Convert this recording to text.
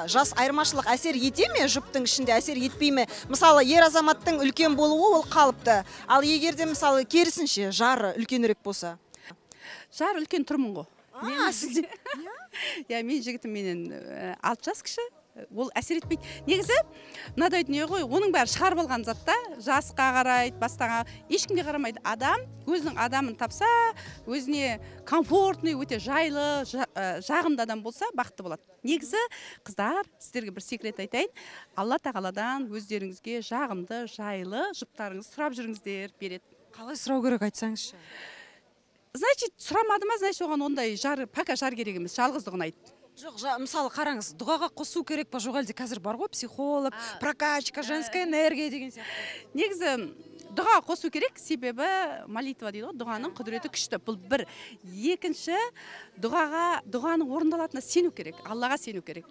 Жас айырмашылық әсер ете ме, жұптың ішінде әсер етпей ме? Мысалы, ер азаматтың үлкен болуы ол қалыпты. Ал егерде мысалы керісінше жары үлкенірек болса? Жар үлкен тұрмын ғой. Сізде? Мен жігітім менен 6 жас кіші. Ол әсер етпейді. Негізі, мынадай дүние ғой, оның бәрі шығарып алған затта, жасқа қарайды, бастаңа, ешкімге қарамайды. Адам өзінің адамын тапса, өзіне комфортный, өте жайлы, жағымды адам болса, бақытты болады. Негізі, қыздар, сіздерге бір секрет айтайын. Алла тағаладан өздеріңізге жағымды, жайлы жұптарыңыз сұрап жүріңіздер, береді. Қалай сұрау керек айтсаңызшы? Значит, сұрамады ма, значит, оған ондай пока жар керек емес, жалғыздық ұнайды. Жоқ, мысалы қараңыз, дұғаға қосу керек па, жоқ әлде қазір бар ғой психолог, прокачка, женская энергия деген сияқты. Негізі дұға қосу керек, себебі молитва дейді ғой, дұғаның құдіреті күшті. Бұл бір. Екінші, дұғаның орындалатынына сену керек, Аллаға сену керек.